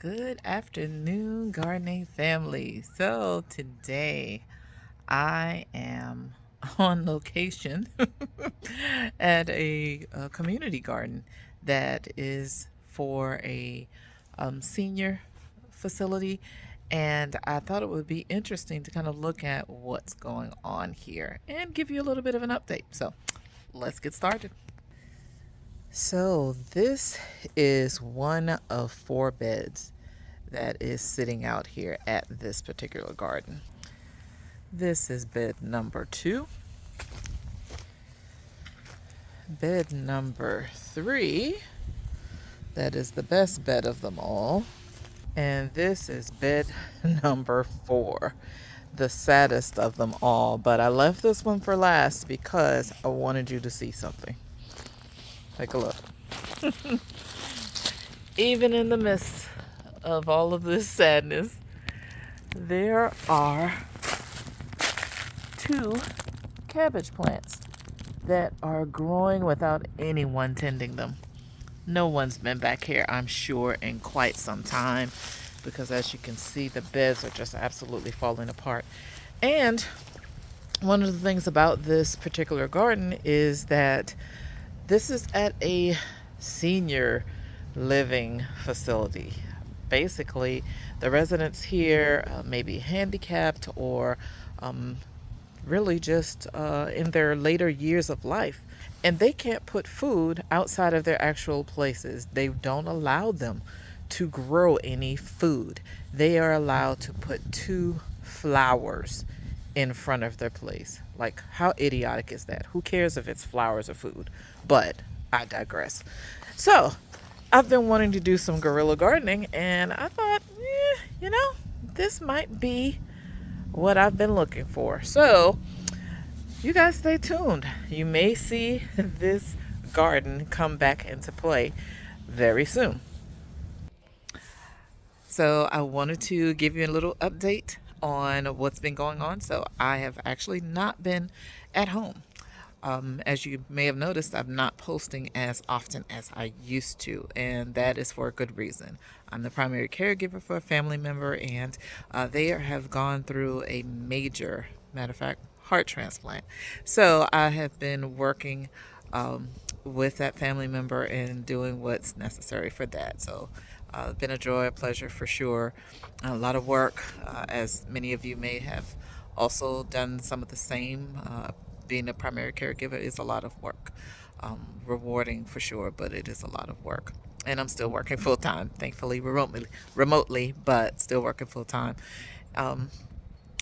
Good afternoon, gardening family. So today I am on location at a community garden that is for a senior facility, and I thought it would be interesting to kind of look at what's going on here and give you a little bit of an update. So let's get started. So this is one of 4 beds that is sitting out here at this particular garden. This is bed number 2. Bed number 3, that is the best bed of them all. And this is bed number 4, the saddest of them all. But I left this one for last because I wanted you to see something. Take a look. Even in the midst of all of this sadness, there are 2 cabbage plants that are growing without anyone tending them. No one's been back here, I'm sure, in quite some time, because as you can see, the beds are just absolutely falling apart. And one of the things about this particular garden is that this is at a senior living facility. Basically, the residents here may be handicapped or really just in their later years of life. And they can't put food outside of their actual places. They don't allow them to grow any food. They are allowed to put 2 flowers in front of their place. Like, how idiotic is that? Who cares if it's flowers or food? But I digress. So, I've been wanting to do some guerrilla gardening, and I thought, this might be what I've been looking for. So, you guys stay tuned. You may see this garden come back into play very soon. So I wanted to give you a little update on what's been going on. So I have actually not been at home. As you may have noticed, I'm not posting as often as I used to, and that is for a good reason. I'm the primary caregiver for a family member, and they have gone through a major, matter of fact, heart transplant. So I have been working with that family member and doing what's necessary for that. So been a joy, a pleasure for sure. A lot of work, as many of you may have also done some of the same. Being a primary caregiver is a lot of work. Rewarding for sure, but it is a lot of work. And I'm still working full time, thankfully remotely, but still working full time.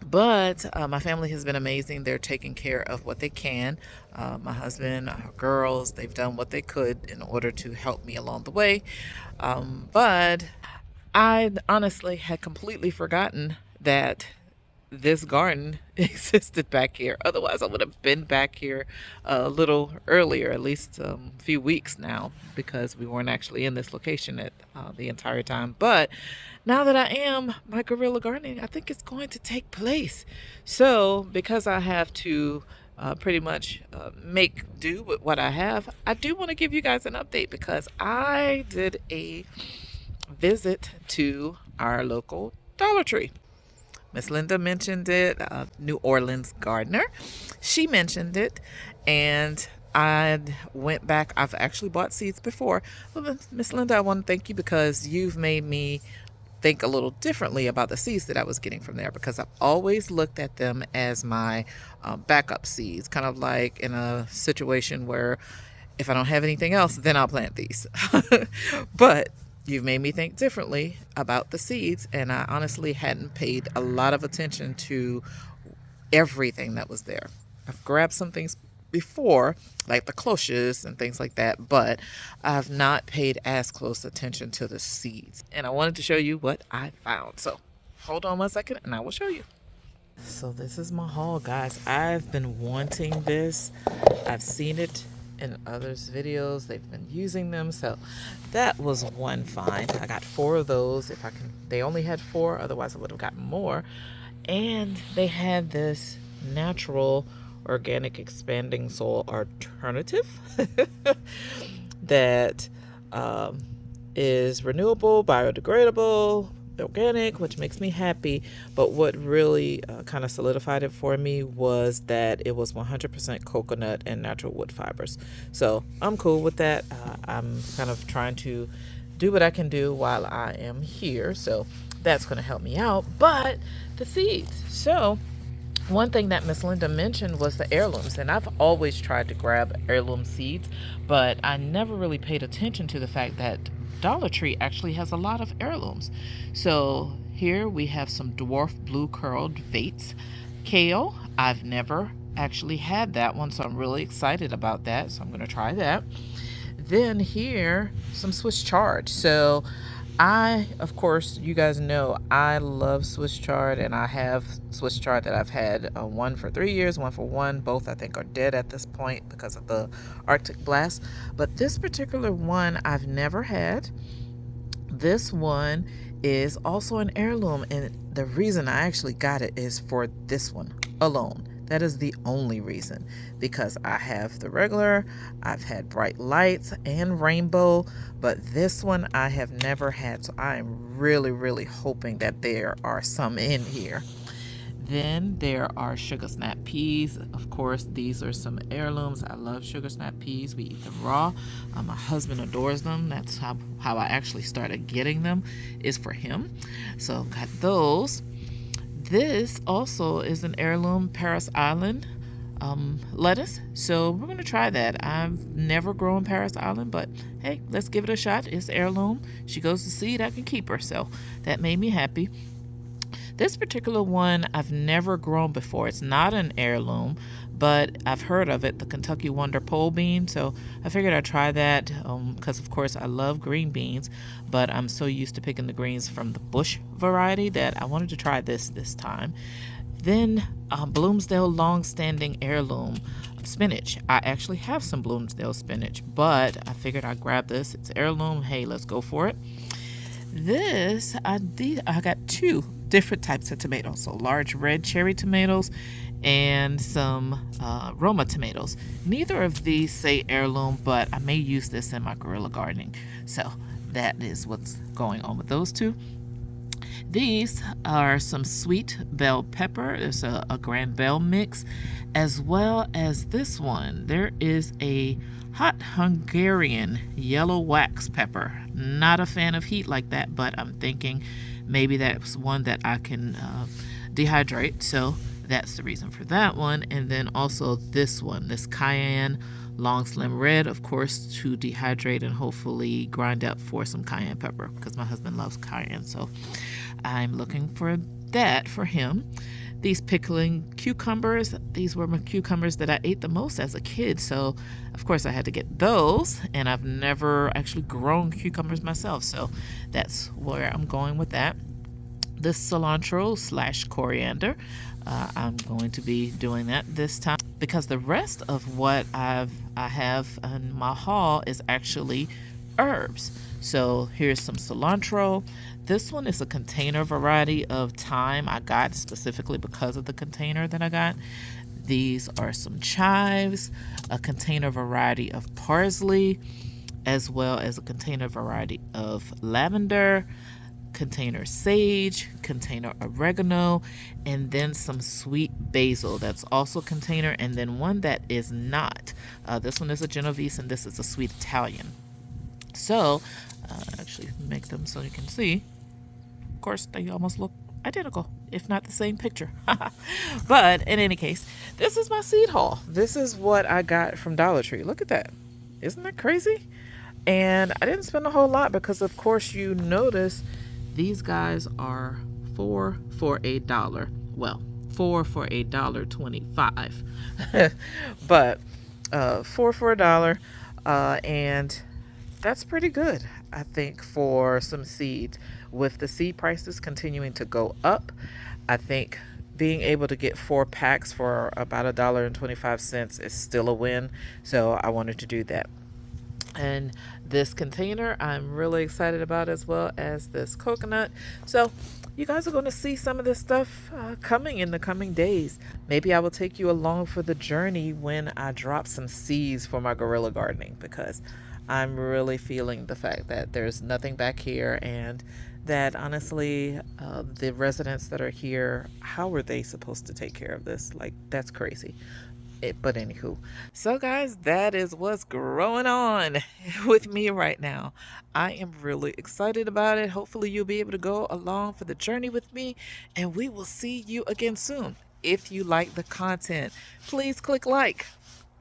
But my family has been amazing. They're taking care of what they can. My husband, our girls, they've done what they could in order to help me along the way. But I honestly had completely forgotten that this garden existed back here. Otherwise, I would have been back here a little earlier, at least a few weeks now, because we weren't actually in this location at the entire time. But now that I am, my guerrilla gardening, I think it's going to take place. So, because I have to pretty much make do with what I have, I do want to give you guys an update because I did a visit to our local Dollar Tree. Miss Linda mentioned it, New Orleans gardener. She mentioned it, and I went back. I've actually bought seeds before. But Miss Linda, I want to thank you because you've made me think a little differently about the seeds that I was getting from there, because I've always looked at them as my backup seeds, kind of like in a situation where if I don't have anything else, then I'll plant these. But you've made me think differently about the seeds, and I honestly hadn't paid a lot of attention to everything that was there. I've grabbed some things before, like the cloches and things like that, but I've not paid as close attention to the seeds. And I wanted to show you what I found. So hold on 1 second and I will show you. So this is my haul, guys. I've been wanting this. I've seen it in others' videos. They've been using them. So that was one find. I got 4 of those. If I can, they only had 4, otherwise I would have gotten more. And they had this natural organic expanding soil alternative that is renewable, biodegradable, organic, which makes me happy. But what really kind of solidified it for me was that it was 100% coconut and natural wood fibers. So I'm cool with that. I'm kind of trying to do what I can do while I am here. So that's going to help me out. But the seeds. So one thing that Miss Linda mentioned was the heirlooms, and I've always tried to grab heirloom seeds, but I never really paid attention to the fact that Dollar Tree actually has a lot of heirlooms. So here we have some dwarf blue curled vates kale. I've never actually had that one, so I'm really excited about that. So I'm going to try that. Then here, some Swiss chard. So of course, you guys know I love Swiss chard, and I have Swiss chard that I've had, one for 3 years, one for one. Both I think are dead at this point because of the Arctic blast. But this particular one I've never had. This one is also an heirloom, and the reason I actually got it is for this one alone. That is the only reason, because I have the regular, I've had bright lights and rainbow, but this one I have never had. So I am really, really hoping that there are some in here. Then there are sugar snap peas. Of course, these are some heirlooms. I love sugar snap peas. We eat them raw. My husband adores them. That's how I actually started getting them, is for him. So got those. This also is an heirloom Paris Island lettuce. So we're going to try that. I've never grown Paris Island, but hey, let's give it a shot. It's heirloom. She goes to seed, I can keep her. So that made me happy. This particular one I've never grown before. It's not an heirloom, but I've heard of it, the Kentucky Wonder pole bean. So I figured I'd try that because, of course, I love green beans, but I'm so used to picking the greens from the bush variety that I wanted to try this time. Then Bloomsdale long-standing heirloom spinach. I actually have some Bloomsdale spinach, but I figured I'd grab this. It's heirloom. Hey, let's go for it. I got two different types of tomatoes. So large red cherry tomatoes and some Roma tomatoes. Neither of these say heirloom, but I may use this in my guerrilla gardening. So that is what's going on with those two. These are some sweet bell pepper. There's a grand bell mix, as well as this one. There is a hot Hungarian yellow wax pepper. Not a fan of heat like that, but I'm thinking maybe that's one that I can dehydrate. So that's the reason for that one. And then also this one, this cayenne long slim red, of course, to dehydrate and hopefully grind up for some cayenne pepper, because my husband loves cayenne. So I'm looking for that for him. These pickling cucumbers, these were my cucumbers that I ate the most as a kid. So, of course, I had to get those. And I've never actually grown cucumbers myself. So that's where I'm going with that. This cilantro / coriander, I'm going to be doing that this time, because the rest of what I have in my haul is actually herbs. So here's some cilantro. This one is a container variety of thyme I got specifically because of the container that I got. These are some chives, a container variety of parsley, as well as a container variety of lavender, container sage, container oregano, and then some sweet basil. That's also a container, and then one that is not. This one is a Genovese, and this is a sweet Italian. So actually make them so you can see. Of course, they almost look identical, if not the same picture. But in any case, this is my seed haul. This is what I got from Dollar Tree. Look at that. Isn't that crazy? And I didn't spend a whole lot because, of course, you notice these guys are 4 for $1. Well, 4 for $1.25. But 4 for $1. And that's pretty good, I think, for some seeds. With the seed prices continuing to go up, I think being able to get 4 packs for about $1.25 is still a win. So I wanted to do that. And this container I'm really excited about, as well as this coconut. So you guys are going to see some of this stuff coming in the coming days. Maybe I will take you along for the journey when I drop some seeds for my guerrilla gardening, because I'm really feeling the fact that there's nothing back here, and that honestly, the residents that are here, how are they supposed to take care of this? Like, that's crazy. But anywho, so guys, that is what's growing on with me right now. I am really excited about it. Hopefully you'll be able to go along for the journey with me, and we will see you again soon. If you like the content, please click like,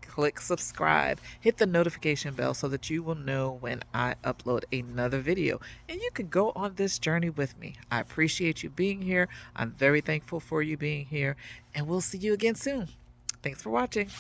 click subscribe, hit the notification bell so that you will know when I upload another video, and you can go on this journey with me. I appreciate you being here. I'm very thankful for you being here, and we'll see you again soon. Thanks for watching.